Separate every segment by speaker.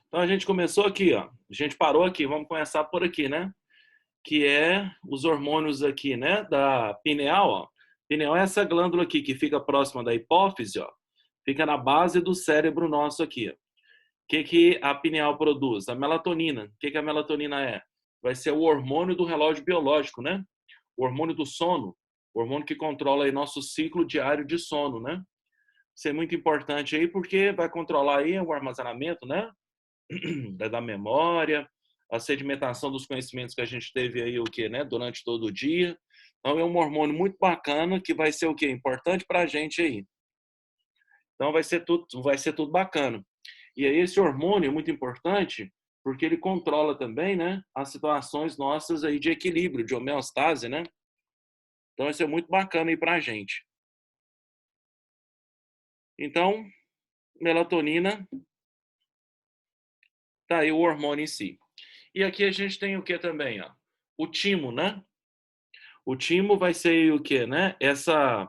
Speaker 1: Então a gente começou aqui, ó. A gente parou aqui, vamos começar por aqui, né? Que é os hormônios aqui, né? Da pineal, ó. Pineal é essa glândula aqui que fica próxima da hipófise, ó. Fica na base do cérebro nosso aqui, ó. O que que a pineal produz? A melatonina. O que que a melatonina é? Vai ser o hormônio do relógio biológico, né? O hormônio do sono, o hormônio que controla aí nosso ciclo diário de sono, né? Isso é muito importante aí porque vai controlar aí o armazenamento, né? Da memória, a sedimentação dos conhecimentos que a gente teve aí o que, né, durante todo o dia. Então é um hormônio muito bacana que vai ser o que importante para a gente aí. Então vai ser tudo bacana. E aí esse hormônio é muito importante porque ele controla também, né, as situações nossas aí de equilíbrio, de homeostase, né? Então isso é muito bacana aí para a gente. Então, melatonina tá aí o hormônio em si. E aqui a gente tem o que também, ó? O timo, né? O timo vai ser o quê, né? Essa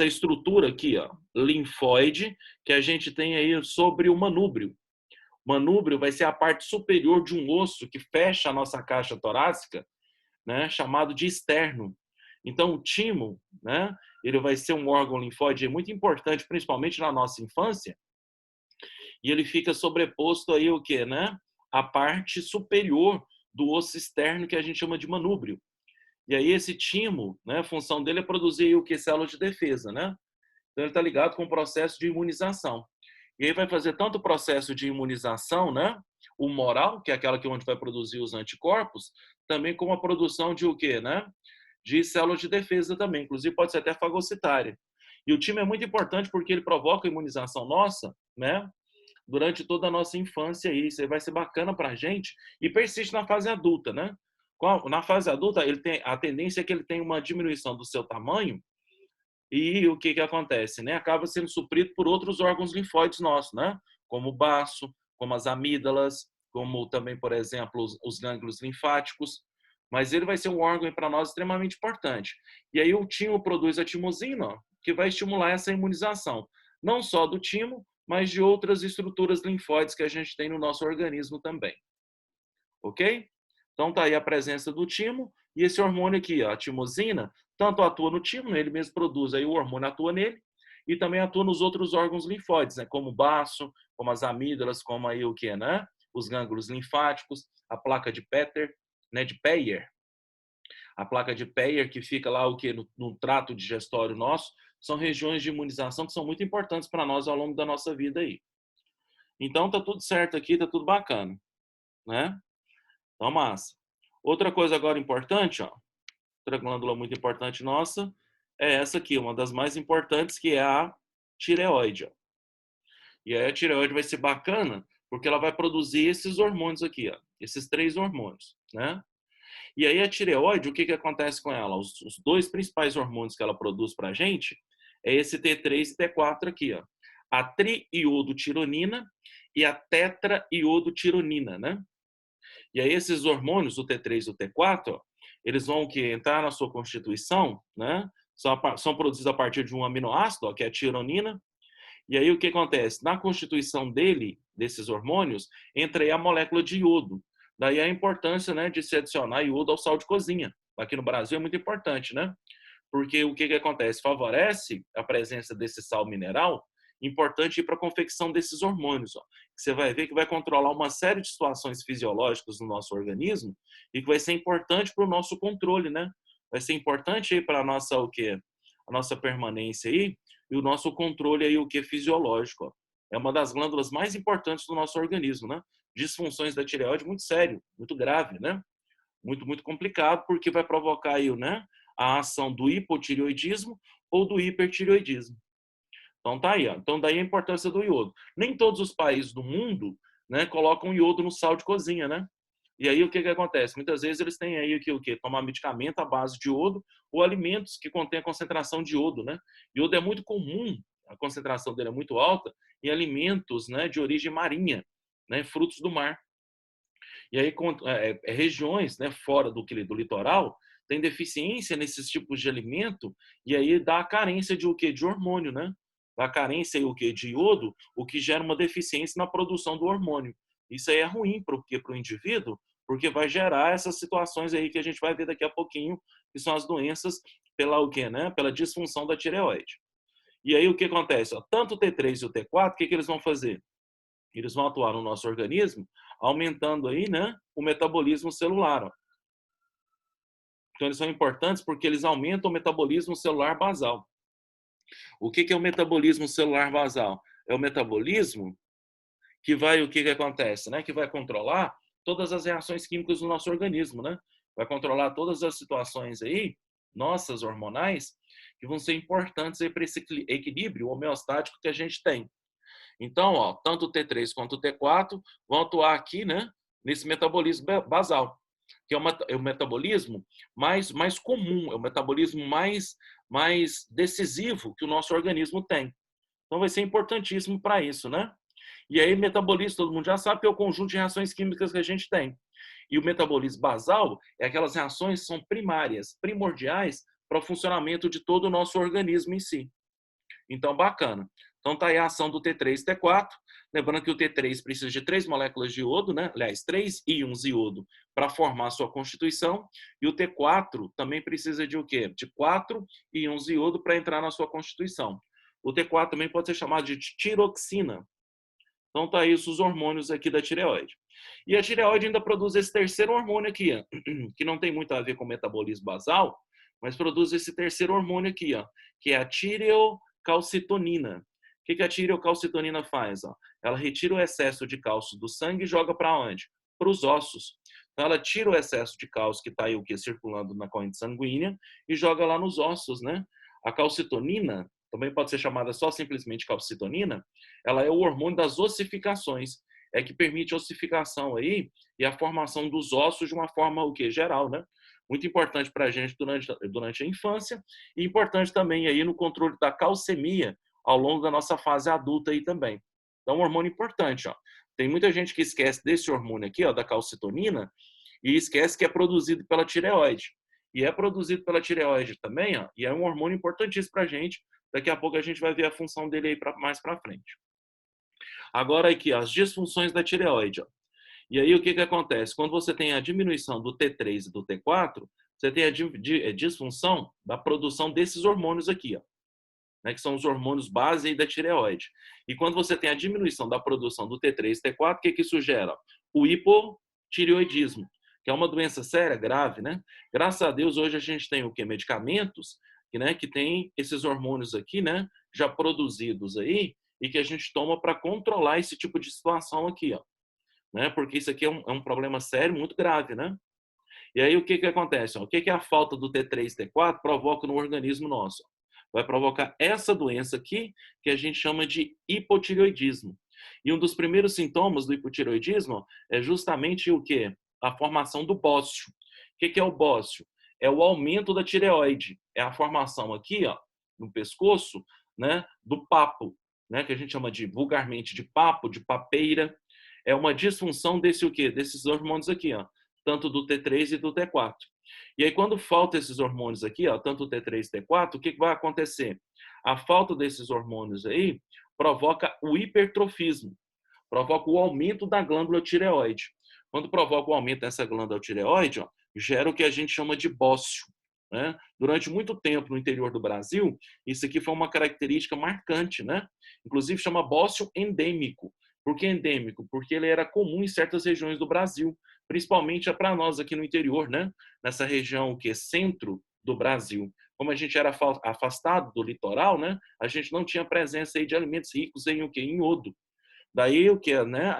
Speaker 1: estrutura aqui, ó, linfóide, que a gente tem aí sobre o manúbrio. O manúbrio vai ser a parte superior de um osso que fecha a nossa caixa torácica, né, chamado de externo. Então, o timo, né, ele vai ser um órgão linfóide muito importante, principalmente na nossa infância, e ele fica sobreposto aí o quê, né? A parte superior do osso externo que a gente chama de manúbrio. E aí esse timo, né, a função dele é produzir o que? Células de defesa, né? Então ele está ligado com o processo de imunização. E aí vai fazer tanto o processo de imunização, né? O moral, que é aquela que onde vai produzir os anticorpos, também como a produção de o quê, né? De células de defesa também, inclusive pode ser até fagocitária. E o timo é muito importante porque ele provoca a imunização nossa, né? Durante toda a nossa infância aí. Isso aí vai ser bacana para a gente e persiste na fase adulta, né? Na fase adulta, ele tem a tendência é que ele tem uma diminuição do seu tamanho e o que que acontece, né? Acaba sendo suprido por outros órgãos linfóides nossos, né? Como o baço, como as amígdalas, como também, por exemplo, os gânglios linfáticos. Mas ele vai ser um órgão para nós extremamente importante. E aí o timo produz a timosina, ó, que vai estimular essa imunização, não só do timo, mas de outras estruturas linfóides que a gente tem no nosso organismo também. Ok? Então tá aí a presença do timo e esse hormônio aqui, ó, a timosina, tanto atua no timo, né, ele mesmo produz, aí o hormônio atua nele e também atua nos outros órgãos linfóides, né, como o baço, como as amígdalas, como aí o que, né, os gânglios linfáticos, a placa de Peter, né, de Peyer, a placa de Peyer que fica lá o que no trato digestório nosso, são regiões de imunização que são muito importantes para nós ao longo da nossa vida aí. Então tá tudo certo aqui, tá tudo bacana, né? Então, massa. Outra coisa agora importante, ó, outra glândula muito importante nossa, é essa aqui, uma das mais importantes, que é a tireoide. Ó. E aí a tireoide vai ser bacana, porque ela vai produzir esses hormônios aqui, ó, esses três hormônios, né? E aí a tireoide, o que que acontece com ela? Os dois principais hormônios que ela produz pra gente é esse T3 e T4 aqui, ó. A triiodotironina e a tetraiodotironina, né? E aí esses hormônios, o T3 e o T4, eles vão que entrar na sua constituição, né? São produzidos a partir de um aminoácido, ó, que é a tironina. E aí o que acontece? Na constituição dele, desses hormônios, entra aí a molécula de iodo. Daí a importância, né, de se adicionar iodo ao sal de cozinha. Aqui no Brasil é muito importante, né? Porque o que que acontece? Favorece a presença desse sal mineral, importante para a confecção desses hormônios. Ó. Você vai ver que vai controlar uma série de situações fisiológicas no nosso organismo e que vai ser importante para o nosso controle, né? Vai ser importante aí para a nossa o quê? A nossa permanência aí e o nosso controle aí o que fisiológico. Ó. É uma das glândulas mais importantes do nosso organismo, né? Disfunções da tireoide muito sério, muito grave, né? Muito complicado porque vai provocar aí, né? A ação do hipotireoidismo ou do hipertireoidismo. Então tá aí, ó. Então daí a importância do iodo. Nem todos os países do mundo, né, colocam iodo no sal de cozinha, né? E aí o que que acontece? Muitas vezes eles têm aí o que tomar medicamento à base de iodo ou alimentos que contêm a concentração de iodo, né? Iodo é muito comum, a concentração dele é muito alta em alimentos, né, de origem marinha, né, frutos do mar. E aí regiões, né, fora do litoral tem deficiência nesses tipos de alimento e aí dá a carência de o quê? De hormônio, né? Dá a carência e o quê? De iodo, o que gera uma deficiência na produção do hormônio. Isso aí é ruim para o indivíduo, porque vai gerar essas situações aí que a gente vai ver daqui a pouquinho, que são as doenças pela o quê, né? Pela disfunção da tireoide. E aí o que acontece? Ó, tanto o T3 e o T4, o que eles vão fazer? Eles vão atuar no nosso organismo, aumentando aí, né, o metabolismo celular. Ó. Então eles são importantes porque eles aumentam o metabolismo celular basal. O que é o metabolismo celular basal? É o metabolismo que vai, o que acontece, né? Que vai controlar todas as reações químicas do nosso organismo, né? Vai controlar todas as situações aí, nossas hormonais, que vão ser importantes aí para esse equilíbrio homeostático que a gente tem. Então, ó, tanto o T3 quanto o T4 vão atuar aqui, né? Nesse metabolismo basal, que é o metabolismo mais comum, é o metabolismo mais decisivo que o nosso organismo tem. Então, vai ser importantíssimo para isso, né? E aí, metabolismo, todo mundo já sabe que é o conjunto de reações químicas que a gente tem. E o metabolismo basal é aquelas reações que são primárias, primordiais para o funcionamento de todo o nosso organismo em si. Então, bacana. Então, tá aí a ação do T3 e T4. Lembrando que o T3 precisa de 3 moléculas de iodo, né? Aliás, 3 íons de iodo para formar a sua constituição. E o T4 também precisa de o quê? De 4 íons de iodo para entrar na sua constituição. O T4 também pode ser chamado de tiroxina. Então, tá aí os hormônios aqui da tireoide. E a tireoide ainda produz esse terceiro hormônio aqui, ó, que não tem muito a ver com o metabolismo basal, mas produz esse terceiro hormônio aqui, ó, que é a tireocalcitonina. O que a tireocalcitonina faz? Ó? Ela retira o excesso de cálcio do sangue e joga para onde? Para os ossos. Então, ela tira o excesso de cálcio que está aí o que circulando na corrente sanguínea e joga lá nos ossos, né? A calcitonina, também pode ser chamada só simplesmente calcitonina, ela é o hormônio das ossificações, é que permite a ossificação aí e a formação dos ossos de uma forma o que geral, né? Muito importante para a gente durante a infância e importante também aí no controle da calcemia ao longo da nossa fase adulta aí também. Então, um hormônio importante, ó. Tem muita gente que esquece desse hormônio aqui, ó, da calcitonina, e esquece que é produzido pela tireoide. E é produzido pela tireoide também, ó, e é um hormônio importantíssimo para a gente. Daqui a pouco a gente vai ver a função dele aí mais para frente. Agora aqui, as disfunções da tireoide. Ó. E aí o que acontece? Quando você tem a diminuição do T3 e do T4, você tem a disfunção da produção desses hormônios aqui, ó, né, que são os hormônios base aí da tireoide. E quando você tem a diminuição da produção do T3 e T4, o que isso gera? O hipotireoidismo, que é uma doença séria, grave, né? Graças a Deus, hoje a gente tem o quê? Medicamentos que tem esses hormônios aqui, né, já produzidos aí, e que a gente toma para controlar esse tipo de situação aqui, ó, né? Porque isso aqui é um problema sério, muito grave, né? E aí o que acontece? Ó? O que a falta do T3 e T4 provoca no organismo nosso? Vai provocar essa doença aqui, que a gente chama de hipotireoidismo. E um dos primeiros sintomas do hipotireoidismo é justamente o quê? A formação do bócio. O que é o bócio? É o aumento da tireoide. É a formação aqui, ó, no pescoço, né, do papo, né, que a gente chama de vulgarmente de papo, de papeira. É uma disfunção desse o quê? Desses hormônios aqui, ó, tanto do T3 e do T4. E aí, quando falta esses hormônios aqui, ó, tanto o T3 e o T4, o que vai acontecer? A falta desses hormônios aí provoca o hipertrofismo, provoca o aumento da glândula tireoide. Quando provoca o aumento dessa glândula tireoide, ó, gera o que a gente chama de bócio. Né? Durante muito tempo no interior do Brasil, isso aqui foi uma característica marcante, né? Inclusive chama bócio endêmico. Por que endêmico? Porque ele era comum em certas regiões do Brasil, principalmente para nós aqui no interior, né? Nessa região que é centro do Brasil. Como a gente era afastado do litoral, né? A gente não tinha presença aí de alimentos ricos em o quê? Em iodo. Daí o que, né?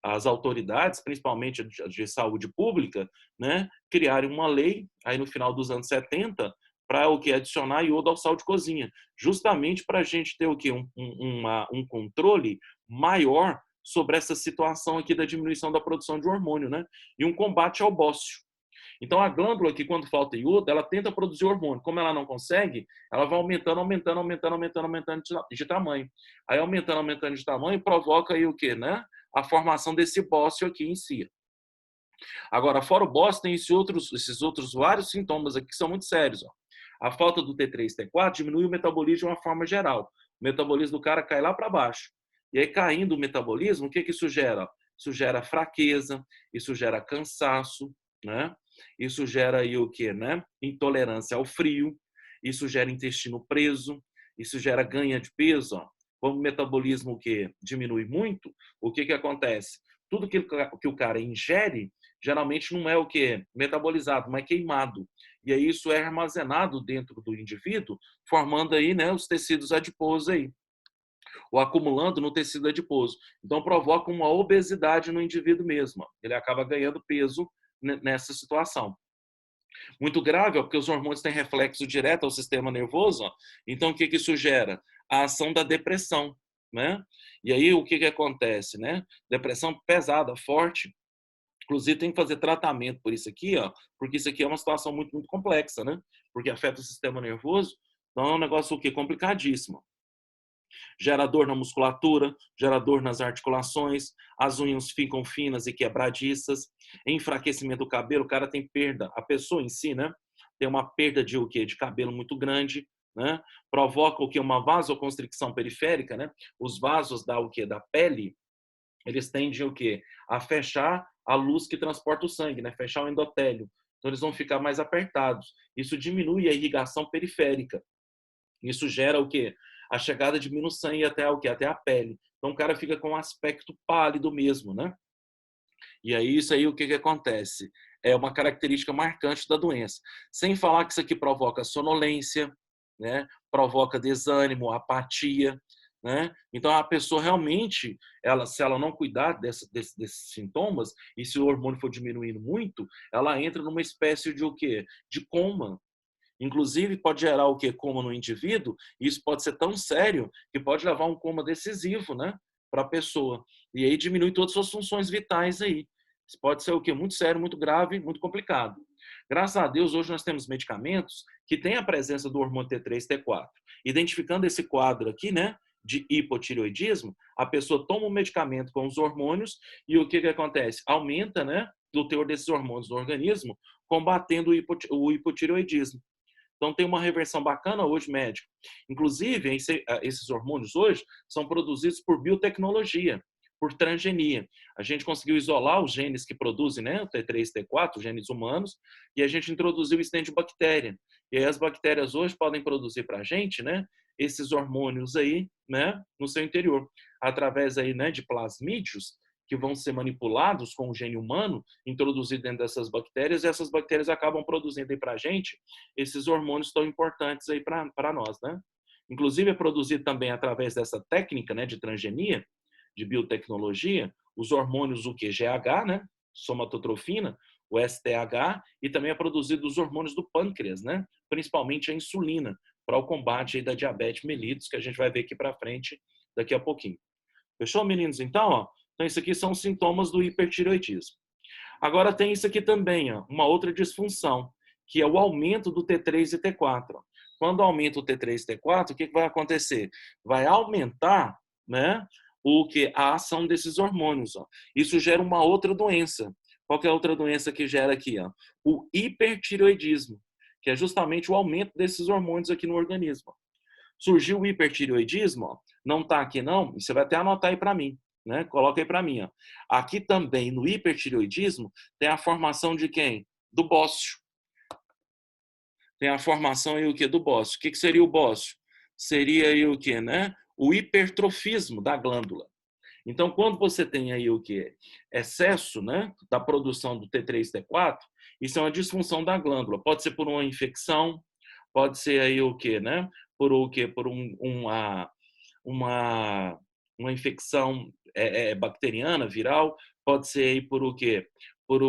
Speaker 1: As autoridades, principalmente de saúde pública, né, criaram uma lei aí no final dos anos 70 para o que adicionar iodo ao sal de cozinha, justamente para a gente ter o que um controle maior sobre essa situação aqui da diminuição da produção de hormônio, né, e um combate ao bócio. Então a glândula aqui, quando falta iodo, ela tenta produzir hormônio. Como ela não consegue, ela vai aumentando de tamanho. Aí aumentando de tamanho provoca aí o quê, né? A formação desse bócio aqui em si. Agora, fora o bócio, tem esses outros vários sintomas aqui que são muito sérios. Ó. A falta do T3 e T4 diminui o metabolismo de uma forma geral. O metabolismo do cara cai lá para baixo. E aí, caindo o metabolismo, o que isso gera? Isso gera fraqueza, isso gera cansaço, né? Isso gera aí o quê, né? Intolerância ao frio, isso gera intestino preso, isso gera ganho de peso, ó. Como o metabolismo que diminui muito, o que acontece? Tudo que o cara ingere, geralmente não é o que? Metabolizado, mas queimado. E aí isso é armazenado dentro do indivíduo, formando aí, né, os tecidos adiposos aí, ou acumulando no tecido adiposo. Então provoca uma obesidade no indivíduo mesmo. Ele acaba ganhando peso nessa situação. Muito grave, porque os hormônios têm reflexo direto ao sistema nervoso. Então o que isso gera? A ação da depressão, né? E aí o que acontece, né? Depressão pesada, forte. Inclusive tem que fazer tratamento por isso aqui, ó, porque isso aqui é uma situação muito complexa, né? Porque afeta o sistema nervoso. Então é um negócio o quê? Complicadíssimo. Gera dor na musculatura, gera dor nas articulações, as unhas ficam finas e quebradiças, enfraquecimento do cabelo, o cara tem perda, a pessoa em si, né? Tem uma perda de o quê? De cabelo muito grande, né? Provoca o quê? Uma vasoconstricção periférica, né? Os vasos da o quê? Da pele, eles tendem o quê? A fechar a luz que transporta o sangue, né? Fechar o endotélio. Então eles vão ficar mais apertados. Isso diminui a irrigação periférica. Isso gera o quê? A chegada de menos sangue até o quê? Até a pele. Então o cara fica com um aspecto pálido mesmo, né? E aí isso aí o que acontece? É uma característica marcante da doença. Sem falar que isso aqui provoca sonolência, né? Provoca desânimo, apatia, né? Então a pessoa realmente, se ela não cuidar desses sintomas e se o hormônio for diminuindo muito, ela entra numa espécie de o quê? De coma. Inclusive, pode gerar o quê? Coma no indivíduo, e isso pode ser tão sério que pode levar a um coma decisivo, né? Para a pessoa. E aí diminui todas as suas funções vitais aí. Isso pode ser o quê? Muito sério, muito grave, muito complicado. Graças a Deus, hoje nós temos medicamentos que têm a presença do hormônio T3 e T4. Identificando esse quadro aqui, né? De hipotireoidismo, a pessoa toma um medicamento com os hormônios e o que acontece? Aumenta, né? O teor desses hormônios no organismo, combatendo o hipotireoidismo. Então tem uma reversão bacana hoje médica. Inclusive, esses hormônios hoje são produzidos por biotecnologia, por transgenia. A gente conseguiu isolar os genes que produzem, né, o T3 e T4, os genes humanos, e a gente introduziu isso dentro de bactéria. E aí as bactérias hoje podem produzir para a gente, né, esses hormônios aí, né, no seu interior, através aí, né, de plasmídeos, que vão ser manipulados com o gene humano, introduzido dentro dessas bactérias, e essas bactérias acabam produzindo aí para a gente esses hormônios tão importantes aí para nós, né? Inclusive é produzido também através dessa técnica, né, de transgenia, de biotecnologia, os hormônios o que? GH, né? Somatotrofina, o STH, e também é produzido os hormônios do pâncreas, né? Principalmente a insulina, para o combate aí da diabetes mellitus, que a gente vai ver aqui para frente daqui a pouquinho. Fechou, meninos? Então, ó, então isso aqui são os sintomas do hipertireoidismo. Agora tem isso aqui também, ó, uma outra disfunção, que é o aumento do T3 e T4. Quando aumenta o T3 e T4, o que vai acontecer? Vai aumentar, né, a ação desses hormônios. Ó. Isso gera uma outra doença. Qual que é a outra doença que gera aqui? Ó? O hipertireoidismo, que é justamente o aumento desses hormônios aqui no organismo. Surgiu o hipertireoidismo, ó, não está aqui não, você vai até anotar aí para mim. Né? Coloca aí para mim. Ó. Aqui também, no hipertireoidismo, tem a formação de quem? Do bócio. Tem a formação aí o que? Do bócio. O que seria o bócio? Seria aí o que, né? O hipertrofismo da glândula. Então, quando você tem aí o que? Excesso, né? Da produção do T3 e T4, isso é uma disfunção da glândula. Pode ser por uma infecção, pode ser aí o que, né? Por o que? Por uma infecção bacteriana, viral, pode ser aí por o quê? Por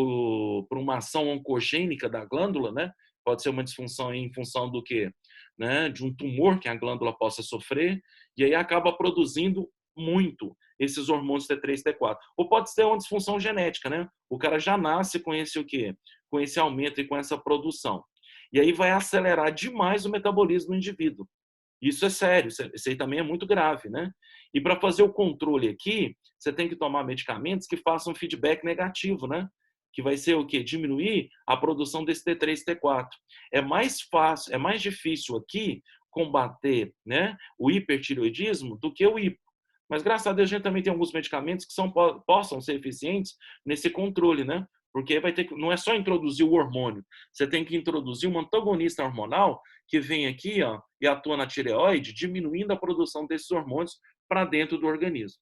Speaker 1: uma ação oncogênica da glândula, né? Pode ser uma disfunção em função do quê? Né? De um tumor que a glândula possa sofrer, e aí acaba produzindo muito esses hormônios T3 e T4. Ou pode ser uma disfunção genética, né? O cara já nasce com esse o quê? Com esse aumento e com essa produção. E aí vai acelerar demais o metabolismo do indivíduo. Isso é sério, isso aí também é muito grave, né? E para fazer o controle aqui, você tem que tomar medicamentos que façam feedback negativo, né? Que vai ser o quê? Diminuir a produção desse T3 e T4. É mais fácil, é mais difícil aqui combater, né, o hipertireoidismo do que o hipo. Mas graças a Deus a gente também tem alguns medicamentos que possam ser eficientes nesse controle, né? Porque não é só introduzir o hormônio, você tem que introduzir um antagonista hormonal que vem aqui, ó, e atua na tireoide, diminuindo a produção desses hormônios para dentro do organismo.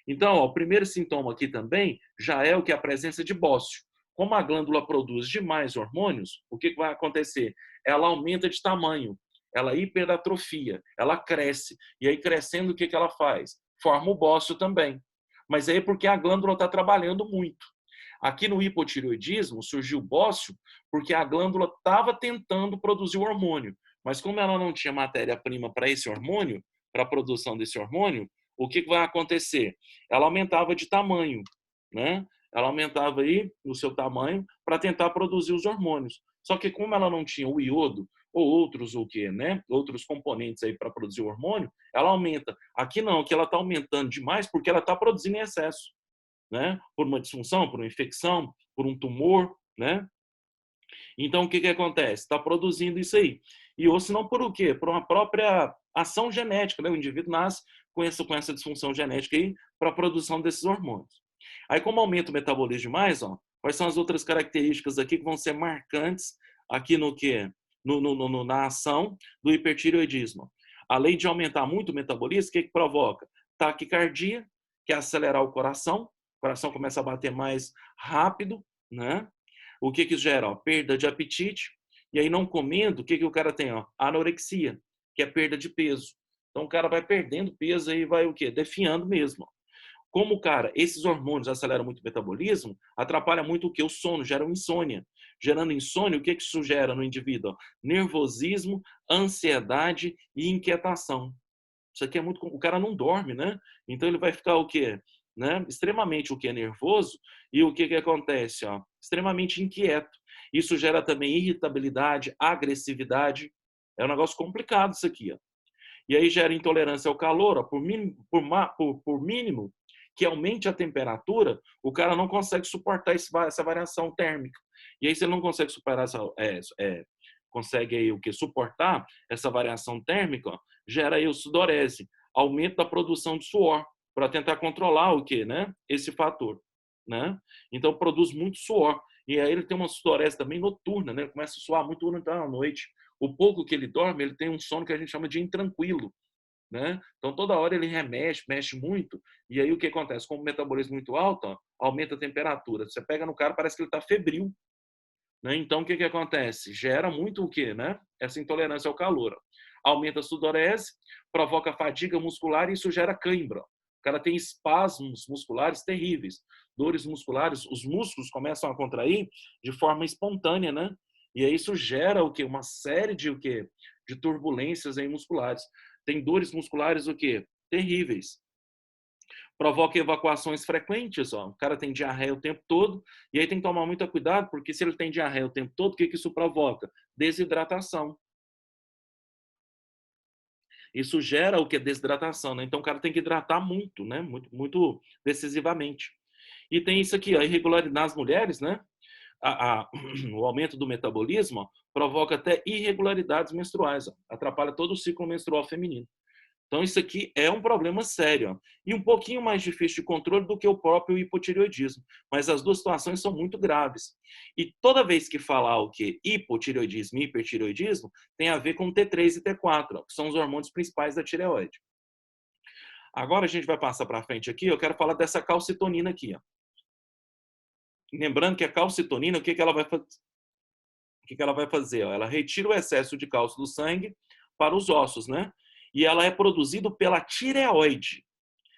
Speaker 1: Então, ó, o primeiro sintoma aqui também já é o que é a presença de bócio. Como a glândula produz demais hormônios, o que vai acontecer? Ela aumenta de tamanho, ela hiperatrofia, ela cresce. E aí, crescendo, o que ela faz? Forma o bócio também. Mas aí porque a glândula está trabalhando muito. Aqui no hipotireoidismo surgiu o bócio porque a glândula estava tentando produzir o hormônio. Mas como ela não tinha matéria-prima para esse hormônio, para a produção desse hormônio, o que vai acontecer? Ela aumentava de tamanho, né? Ela aumentava aí o seu tamanho para tentar produzir os hormônios. Só que como ela não tinha o iodo ou outros o quê, né? Outros componentes aí para produzir o hormônio, ela aumenta. Aqui não, aqui ela está aumentando demais porque ela está produzindo em excesso, né? Por uma disfunção, por uma infecção, por um tumor, né? Então, o que acontece? Está produzindo isso aí. E ou se não por o quê? Por uma própria ação genética, né? O indivíduo nasce com essa disfunção genética aí para a produção desses hormônios. Aí, como aumenta o metabolismo demais, ó, quais são as outras características aqui que vão ser marcantes aqui no quê? Na ação do hipertireoidismo. Além de aumentar muito o metabolismo, o que provoca? Taquicardia, que é acelerar o coração começa a bater mais rápido, né? O que gera? Ó, perda de apetite. E aí, não comendo, o que o cara tem? Ó? Anorexia, que é perda de peso. Então, o cara vai perdendo peso e vai o quê? Definhando mesmo. Como, cara, esses hormônios aceleram muito o metabolismo, atrapalha muito o quê? O sono, gera insônia. Gerando insônia, o que isso gera no indivíduo? Ó? Nervosismo, ansiedade e inquietação. Isso aqui é muito... O cara não dorme, né? Então, ele vai ficar o quê? Né? Extremamente o que é nervoso e o que acontece? Ó? Extremamente inquieto. Isso gera também irritabilidade, agressividade. É um negócio complicado isso aqui. Ó. E aí gera intolerância ao calor. Ó. Por mínimo que aumente a temperatura, o cara não consegue suportar essa variação térmica. E aí, se ele não consegue superar consegue aí o que suportar essa variação térmica, ó, gera aí o sudorese, aumento da produção de suor para tentar controlar o que, né? Esse fator, né? Então produz muito suor e aí ele tem uma sudorese também noturna, né? Ele começa a suar muito durante a noite. O pouco que ele dorme, ele tem um sono que a gente chama de intranquilo, né? Então toda hora ele mexe muito e aí o que acontece? Com o metabolismo muito alto, ó, aumenta a temperatura. Você pega no cara, parece que ele está febril. Né? Então, o que acontece? Gera muito o quê? Né? Essa intolerância ao calor. Aumenta a sudorese, provoca fadiga muscular e isso gera cãibra. O cara tem espasmos musculares terríveis, dores musculares, os músculos começam a contrair de forma espontânea, né? E aí isso gera o quê? Uma série de o quê? De turbulências aí musculares. Tem dores musculares o quê? Terríveis. Provoca evacuações frequentes, ó. O cara tem diarreia o tempo todo, e aí tem que tomar muito cuidado, porque se ele tem diarreia o tempo todo, o que isso provoca? Desidratação. Isso gera o que? Desidratação, né? Então o cara tem que hidratar muito, né? Muito decisivamente. E tem isso aqui, a irregularidade nas mulheres, né? O aumento do metabolismo ó, provoca até irregularidades menstruais, ó. Atrapalha todo o ciclo menstrual feminino. Então, isso aqui é um problema sério. Ó. E um pouquinho mais difícil de controle do que o próprio hipotireoidismo. Mas as duas situações são muito graves. E toda vez que falar o que hipotireoidismo e hipertireoidismo, tem a ver com T3 e T4, ó, que são os hormônios principais da tireoide. Agora a gente vai passar para frente aqui, eu quero falar dessa calcitonina aqui. Ó. Lembrando que a calcitonina, o que ela vai fazer? O que ela vai fazer? Ó? Ela retira o excesso de cálcio do sangue para os ossos, né? E ela é produzida pela tireoide.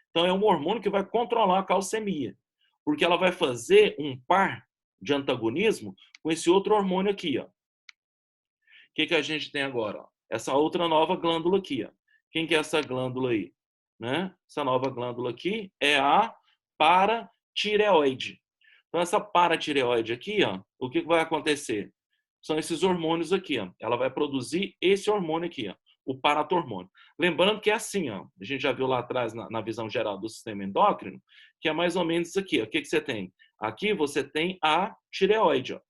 Speaker 1: Então, é um hormônio que vai controlar a calcemia, porque ela vai fazer um par de antagonismo com esse outro hormônio aqui. Ó. O que a gente tem agora? Ó? Essa outra nova glândula aqui. Ó. Quem que é essa glândula aí? Né? Essa nova glândula aqui é a paratireoide. Então, essa paratireoide aqui, ó, o que vai acontecer? São esses hormônios aqui. Ó. Ela vai produzir esse hormônio aqui, ó, o paratormônio. Lembrando que é assim, ó, a gente já viu lá atrás na visão geral do sistema endócrino, que é mais ou menos isso aqui. Ó. O que você tem? Aqui você tem a tireoide, ó,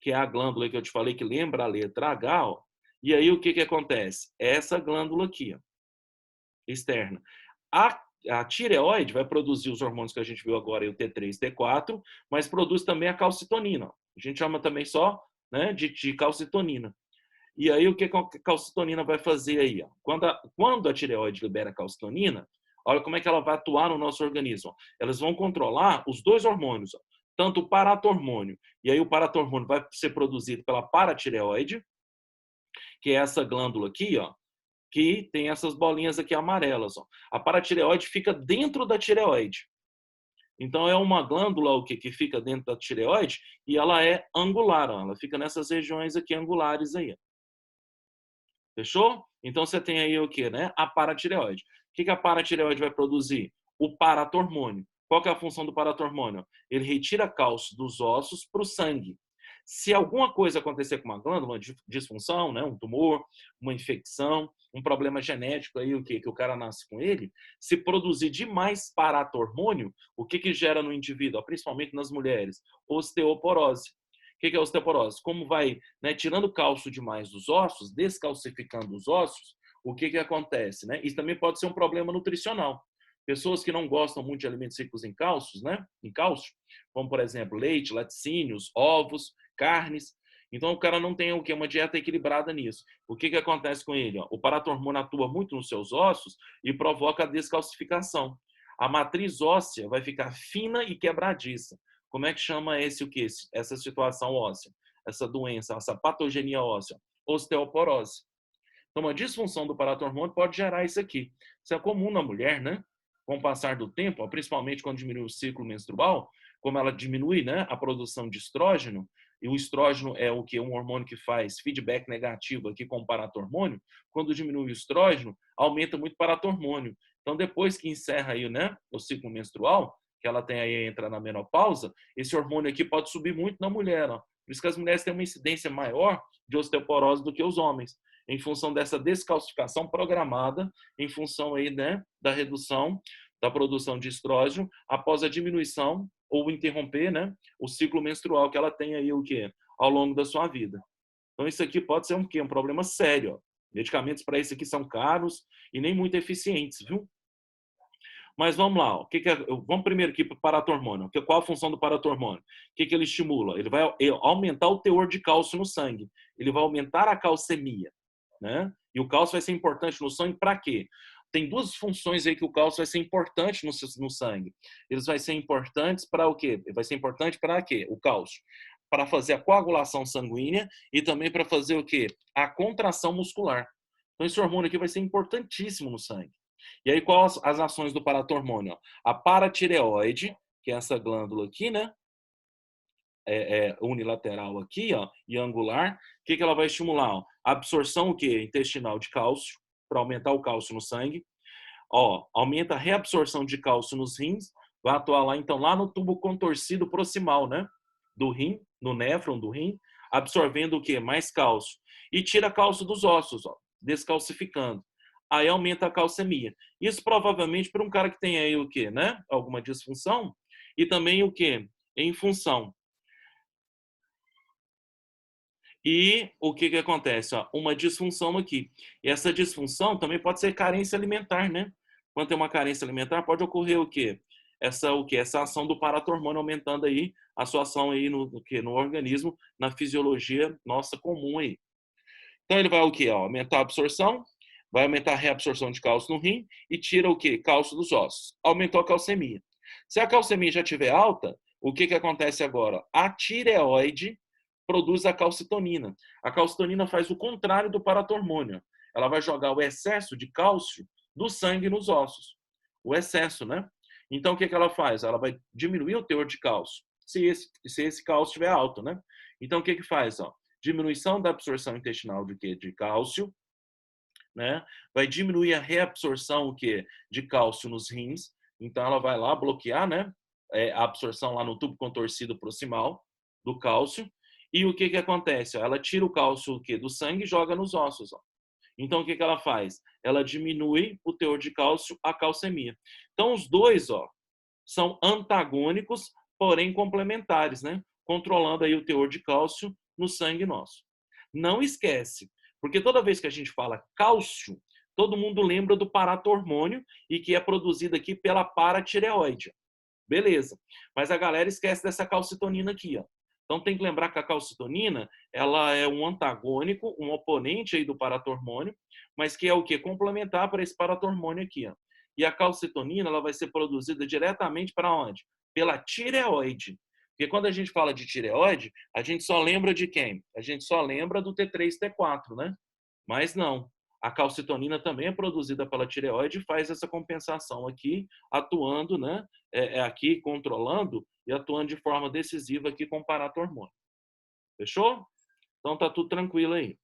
Speaker 1: que é a glândula que eu te falei que lembra a letra H. Ó. E aí o que acontece? Essa glândula aqui, ó, externa. A a tireoide vai produzir os hormônios que a gente viu agora, o T3 e T4, mas produz também a calcitonina. A gente chama também só, né, de calcitonina. E aí, o que a calcitonina vai fazer aí? Ó? Quando a tireoide libera calcitonina, olha como é que ela vai atuar no nosso organismo. Elas vão controlar os dois hormônios, ó, tanto o paratormônio, e aí o paratormônio vai ser produzido pela paratireoide, que é essa glândula aqui, ó, que tem essas bolinhas aqui amarelas. Ó. A paratireoide fica dentro da tireoide. Então, é uma glândula o que fica dentro da tireoide e ela é angular. Ó. Ela fica nessas regiões aqui angulares aí. Fechou? Então, você tem aí o que, né? A paratireoide. O que a paratireoide vai produzir? O paratormônio. Qual que é a função do paratormônio? Ele retira cálcio dos ossos para o sangue. Se alguma coisa acontecer com uma glândula, uma disfunção, né, um tumor, uma infecção, um problema genético aí, que o cara nasce com ele, se produzir demais paratormônio, o que gera no indivíduo, principalmente nas mulheres? Osteoporose. O que é osteoporose? Como vai, né, tirando cálcio demais dos ossos, descalcificando os ossos, o que acontece? Né? Isso também pode ser um problema nutricional. Pessoas que não gostam muito de alimentos ricos em cálcio, né? Em cálcio, como por exemplo leite, laticínios, ovos, carnes. Então o cara não tem o que? Uma dieta equilibrada nisso. O que acontece com ele? Ó? O paratormônio atua muito nos seus ossos e provoca a descalcificação. A matriz óssea vai ficar fina e quebradiça. Como é que chama esse o que? Essa situação óssea, essa doença, essa patogenia óssea? Osteoporose. Então, uma disfunção do paratormônio pode gerar isso aqui. Isso é comum na mulher, né? Com o passar do tempo, principalmente quando diminui o ciclo menstrual, como ela diminui, né, a produção de estrógeno, e o estrógeno é o que? Um hormônio que faz feedback negativo aqui com o paratormônio. Quando diminui o estrógeno, aumenta muito o paratormônio. Então, depois que encerra aí, né, o ciclo menstrual, que ela tem aí, entra na menopausa, esse hormônio aqui pode subir muito na mulher. Ó. Por isso que as mulheres têm uma incidência maior de osteoporose do que os homens, em função dessa descalcificação programada, em função aí, né, da redução da produção de estrógeno após a diminuição ou interromper, né, o ciclo menstrual que ela tem aí o quê? Ao longo da sua vida. Então isso aqui pode ser um quê? Um problema sério. Ó. Medicamentos para isso aqui são caros e nem muito eficientes, viu? Mas vamos lá, ó. Vamos primeiro aqui para o paratormônio. Qual a função do paratormônio? O que ele estimula? Ele vai aumentar o teor de cálcio no sangue. Ele vai aumentar a calcemia. Né? E o cálcio vai ser importante no sangue para quê? Tem duas funções aí que o cálcio vai ser importante no sangue. Eles vai ser importantes para o quê? Vai ser importante para quê? O cálcio. Para fazer a coagulação sanguínea e também para fazer o quê? A contração muscular. Então esse hormônio aqui vai ser importantíssimo no sangue. E aí, quais as ações do paratormônio? A paratireoide, que é essa glândula aqui, né? Unilateral aqui, ó, e angular. O que ela vai estimular? Ó? A absorção o quê? Intestinal de cálcio, para aumentar o cálcio no sangue. Ó, aumenta a reabsorção de cálcio nos rins, vai atuar lá, então, lá no tubo contorcido proximal, né? Do rim, no néfron do rim, absorvendo o quê? Mais cálcio. E tira cálcio dos ossos, ó, descalcificando. Aí aumenta a calcemia. Isso provavelmente para um cara que tem aí o quê, né? Alguma disfunção. E também o quê? Em função. E o que acontece? Ó, uma disfunção aqui. E essa disfunção também pode ser carência alimentar, né? Quando tem uma carência alimentar, pode ocorrer o quê? Essa ação do paratormônio aumentando aí a sua ação aí no organismo, na fisiologia nossa comum aí. Então ele vai o quê? Ó, aumentar a absorção, vai aumentar a reabsorção de cálcio no rim e tira o quê? Cálcio dos ossos. Aumentou a calcemia. Se a calcemia já estiver alta, o que acontece agora? A tireoide produz a calcitonina. A calcitonina faz o contrário do paratormônio. Ela vai jogar o excesso de cálcio do sangue nos ossos. O excesso, né? Então, o que ela faz? Ela vai diminuir o teor de cálcio, se esse cálcio estiver alto, né? Então, o que faz? Ó? Diminuição da absorção intestinal de cálcio, né? Vai diminuir a reabsorção de cálcio nos rins. Então, ela vai lá bloquear, né? A absorção lá no tubo contorcido proximal do cálcio. E o que acontece? Ela tira o cálcio do sangue e joga nos ossos. Ó. Então, o que ela faz? Ela diminui o teor de cálcio, a calcemia. Então, os dois são antagônicos, porém complementares, né? Controlando aí o teor de cálcio no sangue nosso. Não esquece, porque toda vez que a gente fala cálcio, todo mundo lembra do paratormônio e que é produzido aqui pela paratireoide. Beleza. Mas a galera esquece dessa calcitonina aqui, ó. Então tem que lembrar que a calcitonina, ela é um antagônico, um oponente aí do paratormônio, mas que é o quê? Complementar para esse paratormônio aqui, ó. E a calcitonina, ela vai ser produzida diretamente para onde? Pela tireoide. Porque quando a gente fala de tireoide, a gente só lembra de quem? A gente só lembra do T3 e T4, né? Mas não. A calcitonina também é produzida pela tireoide e faz essa compensação aqui, atuando, né? Aqui controlando e atuando de forma decisiva aqui com o paratormônio. Fechou? Então tá tudo tranquilo aí.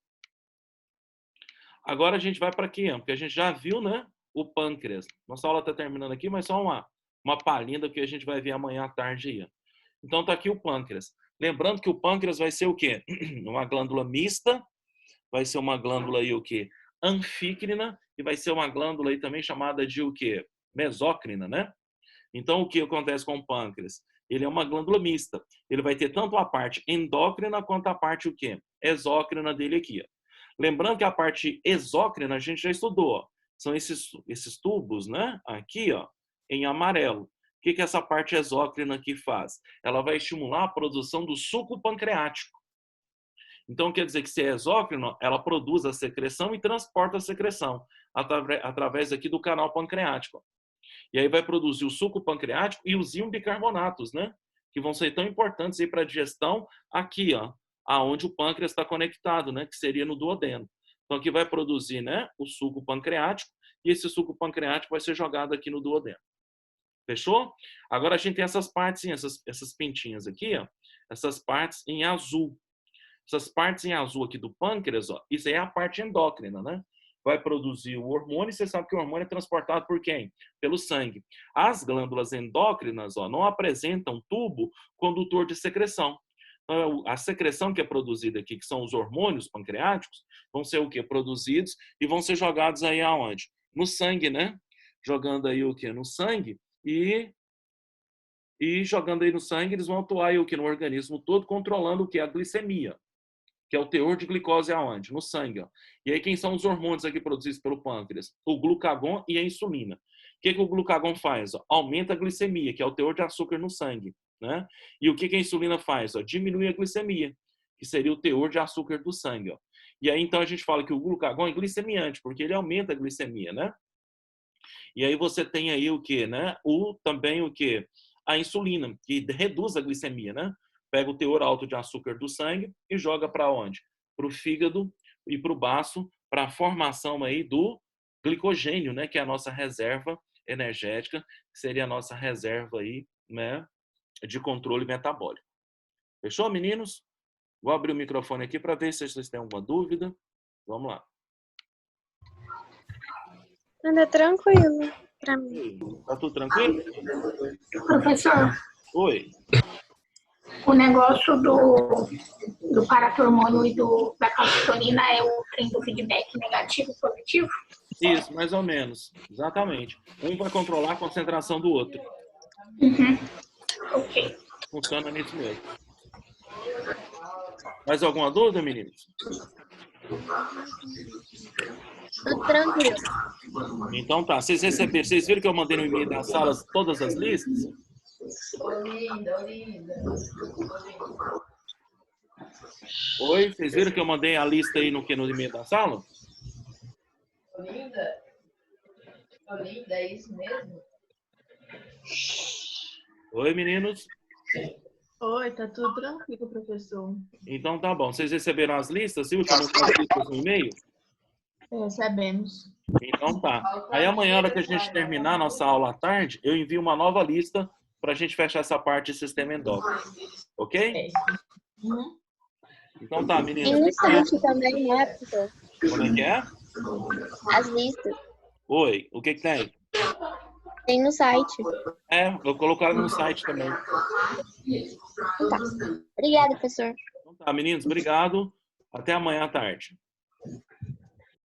Speaker 1: Agora a gente vai para aqui, porque a gente já viu, né? O pâncreas. Nossa aula está terminando aqui, mas só uma palhinha do que a gente vai ver amanhã à tarde aí. Então tá aqui o pâncreas. Lembrando que o pâncreas vai ser o quê? Uma glândula mista, vai ser uma glândula aí o quê? Anfícrina, e vai ser uma glândula aí também chamada de o quê? Mesócrina, né? Então, o que acontece com o pâncreas? Ele é uma glândula mista. Ele vai ter tanto a parte endócrina quanto a parte o quê? Exócrina dele aqui. Ó. Lembrando que a parte exócrina a gente já estudou. Ó. São esses tubos, né? Aqui, ó, em amarelo. O que essa parte exócrina aqui faz? Ela vai estimular a produção do suco pancreático. Então, quer dizer que se é exócrino, ela produz a secreção e transporta a secreção através aqui do canal pancreático. E aí vai produzir o suco pancreático e os íons bicarbonatos, né? Que vão ser tão importantes aí para a digestão aqui, ó, aonde o pâncreas está conectado, né? Que seria no duodeno. Então aqui vai produzir, né? O suco pancreático e esse suco pancreático vai ser jogado aqui no duodeno. Fechou? Agora a gente tem essas partes, essas pintinhas aqui, ó. Essas partes em azul. Essas partes em azul aqui do pâncreas, ó, isso aí é a parte endócrina, né? Vai produzir o hormônio, e você sabe que o hormônio é transportado por quem? Pelo sangue. As glândulas endócrinas, ó, não apresentam tubo condutor de secreção. Então, a secreção que é produzida aqui, que são os hormônios pancreáticos, vão ser o quê? Produzidos e vão ser jogados aí aonde? No sangue, né? Jogando aí o quê? No sangue e jogando aí no sangue, eles vão atuar aí o quê? No organismo todo, controlando o quê? A glicemia. Que é o teor de glicose aonde? No sangue. Ó. E aí quem são os hormônios aqui produzidos pelo pâncreas? O glucagon e a insulina. O que o glucagon faz? Ó? Aumenta a glicemia, que é o teor de açúcar no sangue. Né? E o que a insulina faz? Ó? Diminui a glicemia, que seria o teor de açúcar do sangue. Ó. E aí então a gente fala que o glucagon é glicemiante, porque ele aumenta a glicemia, né? E aí você tem aí o que, né? Também o que? A insulina, que reduz a glicemia, né? Pega o teor alto de açúcar do sangue e joga para onde? Para o fígado e para o baço, para a formação aí do glicogênio, né? Que é a nossa reserva energética, que seria a nossa reserva aí, né? De controle metabólico. Fechou, meninos? Vou abrir o microfone aqui para ver se vocês têm alguma dúvida. Vamos lá.
Speaker 2: Anda tranquilo para mim.
Speaker 1: Tá tudo tranquilo?
Speaker 3: Professor.
Speaker 1: Oi.
Speaker 3: O negócio do paratormônio e da calcitonina é o trem do feedback negativo e positivo?
Speaker 1: Isso, mais ou menos. Exatamente. Um vai controlar a concentração do outro.
Speaker 3: Uhum. Ok.
Speaker 1: Funciona nisso mesmo. Mais alguma dúvida, meninos?
Speaker 2: Tô tranquilo.
Speaker 1: Então tá. Vocês viram que eu mandei no e-mail das salas todas as listas? Oi, vocês viram que eu mandei a lista aí no e-mail da sala?
Speaker 4: Olinda, é isso mesmo?
Speaker 1: Oi, meninos.
Speaker 4: Oi, tá tudo tranquilo, professor.
Speaker 1: Então tá bom. Vocês receberam as listas? Viu que eu mandei as listas no e-mail?
Speaker 4: Recebemos.
Speaker 1: Então tá. Aí amanhã, na hora que a gente terminar a nossa aula à tarde, eu envio uma nova lista para a gente fechar essa parte de sistema endócrino. Ok?
Speaker 4: Uhum.
Speaker 1: Então tá,
Speaker 2: E
Speaker 1: meninas.
Speaker 2: no site também, né, professor?
Speaker 1: Como é que é?
Speaker 2: As listas.
Speaker 1: Oi, o que tem?
Speaker 2: Tem no site.
Speaker 1: É, eu colocaram no site também.
Speaker 2: Tá. Obrigada, professor.
Speaker 1: Então tá, meninos, obrigado. Até amanhã à tarde.